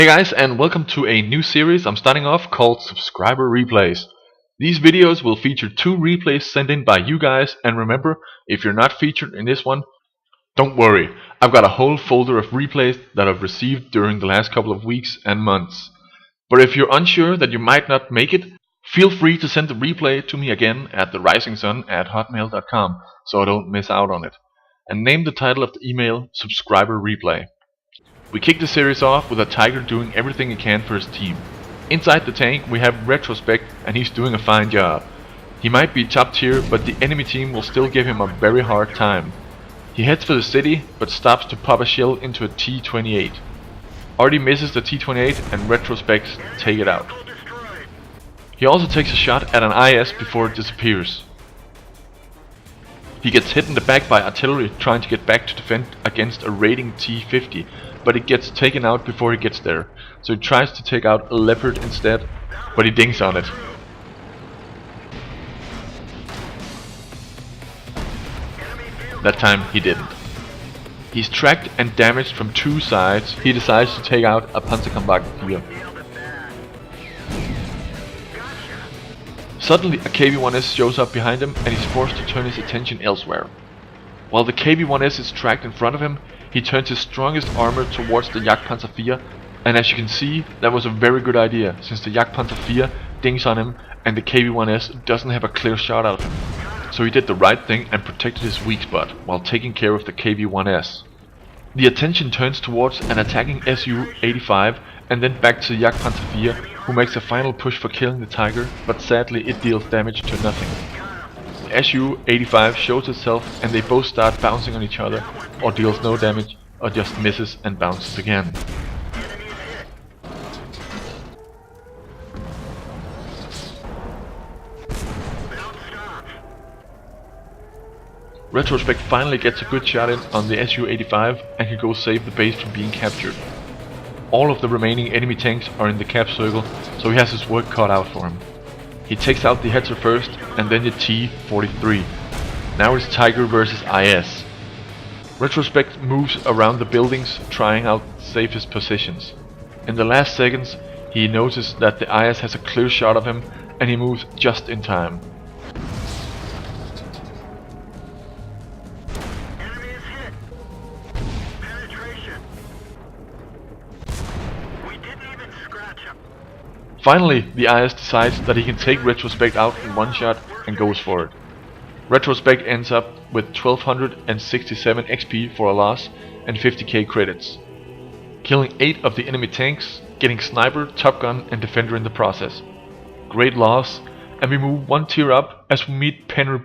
Hey guys, and welcome to a new series I'm starting off called Subscriber Replays. These videos will feature 2 replays sent in by you guys, and remember, if you're not featured in this one, don't worry, I've got a whole folder of replays that I've received during the last couple of weeks and months. But if you're unsure that you might not make it, feel free to send the replay to me again at TheRiisingSun@hotmail.com so I don't miss out on it. And name the title of the email Subscriber Replay. We kick the series off with a tiger doing everything he can for his team. Inside the tank we have Retrospect, and he's doing a fine job. He might be top tier, but the enemy team will still give him a very hard time. He heads for the city, but stops to pop a shell into a T-28. Already misses the T-28 and Retrospect take it out. He also takes a shot at an IS before it disappears. He gets hit in the back by artillery trying to get back to defend against a raiding T-50, but it gets taken out before he gets there, so he tries to take out a Leopard instead, but he dings on it. That time he didn't. He's tracked and damaged from 2 sides. He decides to take out a Panzerkampfwagen 4. Suddenly a KV-1S shows up behind him and he's forced to turn his attention elsewhere. While the KV-1S is tracked in front of him, he turns his strongest armor towards the Jagdpanzer 4, and as you can see, that was a very good idea, since the Jagdpanzer 4 dings on him and the KV-1S doesn't have a clear shot out of him. So he did the right thing and protected his weak spot while taking care of the KV-1S. The attention turns towards an attacking Su-85 and then back to the Jagdpanzer 4, who makes a final push for killing the Tiger, but sadly it deals damage to nothing. The Su-85 shows itself and they both start bouncing on each other, or deals no damage, or just misses and bounces again. Retrospect finally gets a good shot in on the Su-85 and can go save the base from being captured. All of the remaining enemy tanks are in the cap circle, so he has his work cut out for him. He takes out the Hetzer first and then the T-43. Now it's Tiger versus IS. Retrospect moves around the buildings trying out safest positions. In the last seconds he notices that the IS has a clear shot of him and he moves just in time. Finally, the IS decides that he can take Retrospect out in one shot and goes for it. Retrospect ends up with 1267 XP for a loss and 50k credits, killing 8 of the enemy tanks, getting Sniper, Top Gun and Defender in the process. Great loss, and we move 1 tier up as we meet Penner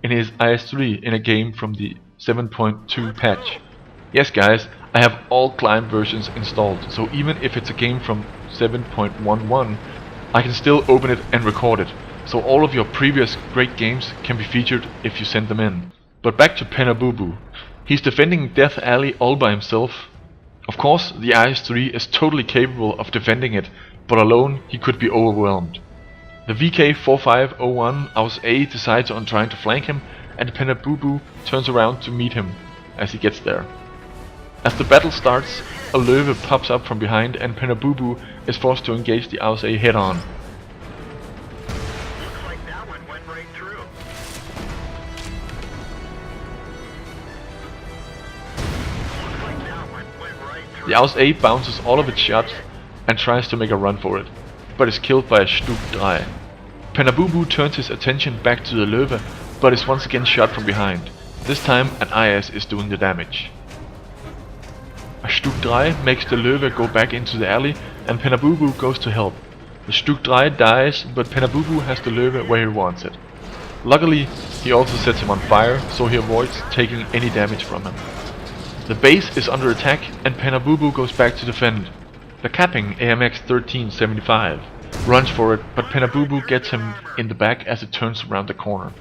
in his IS-3 in a game from the 7.2 patch. Yes guys, I have all client versions installed, so even if it's a game from 7.11, I can still open it and record it, so all of your previous great games can be featured if you send them in. But back to Penner. He's defending Death Alley all by himself. Of course, the IS-3 is totally capable of defending it, but alone he could be overwhelmed. The VK-4501 AUS-A decides on trying to flank him, and Penner turns around to meet him as he gets there. As the battle starts, a Löwe pops up from behind and Penner is forced to engage the AUS-A head on. Looks like that one went right through. The AUS-A bounces all of its shots and tries to make a run for it, but is killed by a Stug 3. Penner turns his attention back to the Löwe, but is once again shot from behind. This time an IS is doing the damage. A Stug 3 makes the Löwe go back into the alley and Penner goes to help. The Stug 3 dies, but Penner has the Löwe where he wants it. Luckily, he also sets him on fire, so he avoids taking any damage from him. The base is under attack and Penner goes back to defend. The capping AMX 1375 runs for it, but Penner gets him in the back as it turns around the corner.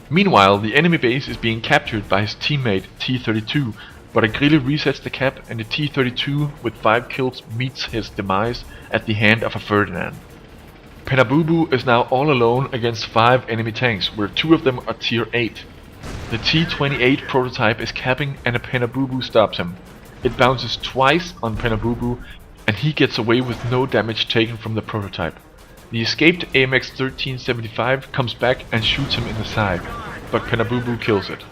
Meanwhile, the enemy base is being captured by his teammate T-32, but a Grille resets the cap and the T-32 with 5 kills meets his demise at the hand of a Ferdinand. Penner is now all alone against 5 enemy tanks, where 2 of them are tier 8. The T-28 prototype is capping and a Penner stops him. It bounces twice on Penner and he gets away with no damage taken from the prototype. The escaped AMX 1375 comes back and shoots him in the side, but Penabubu kills it.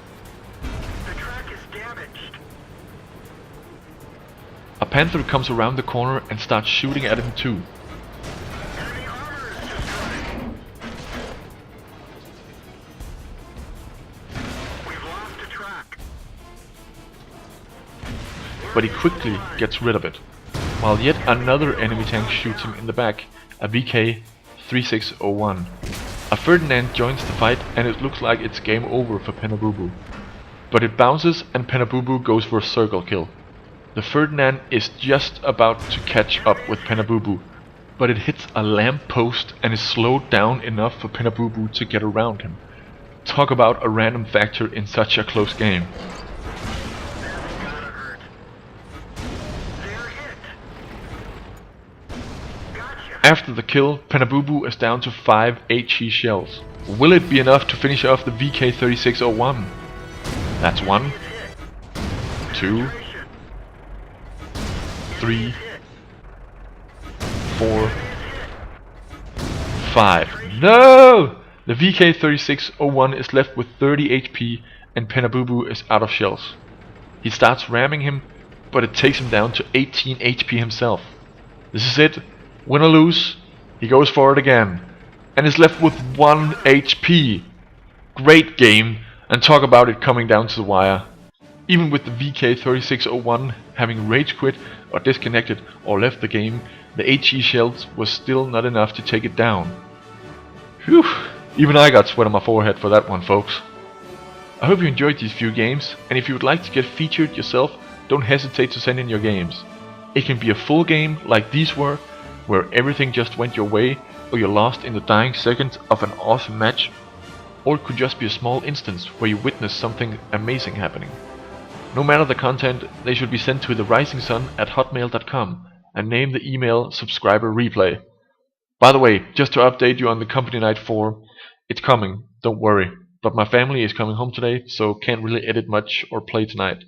The track is damaged. A Panther comes around the corner and starts shooting at him too. Enemy armor is destroyed. We've lost the track. But he quickly gets rid of it, while yet another enemy tank shoots him in the back, a VK-3601. A Ferdinand joins the fight and it looks like it's game over for Penabubu. But it bounces and Penabubu goes for a circle kill. The Ferdinand is just about to catch up with Penabubu, but it hits a lamp post and is slowed down enough for Penabubu to get around him. Talk about a random factor in such a close game. That's gotta hurt. They're hit. Gotcha. After the kill, Penabubu is down to 5 HE shells. Will it be enough to finish off the VK-3601? That's 1, 2, 3, 4, 5. No! The VK-3601 is left with 30 HP and Penabubu is out of shells. He starts ramming him, but it takes him down to 18 HP himself. This is it. Win or lose, he goes for it again and is left with 1 HP. Great game, and talk about it coming down to the wire. Even with the VK-3601 having rage quit or disconnected or left the game, the HE shells was still not enough to take it down. Phew, even I got sweat on my forehead for that one, folks. I hope you enjoyed these few games, and if you would like to get featured yourself, don't hesitate to send in your games. It can be a full game like these were, where everything just went your way, or you're lost in the dying seconds of an awesome match, or it could just be a small instance where you witness something amazing happening. No matter the content, they should be sent to TheRiisingSun@hotmail.com and name the email subscriber replay. By the way, just to update you on the Company Night 4, it's coming, don't worry, but my family is coming home today, so can't really edit much or play tonight.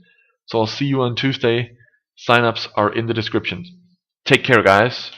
So I'll see you on Tuesday. Sign-ups are in the description. Take care, guys.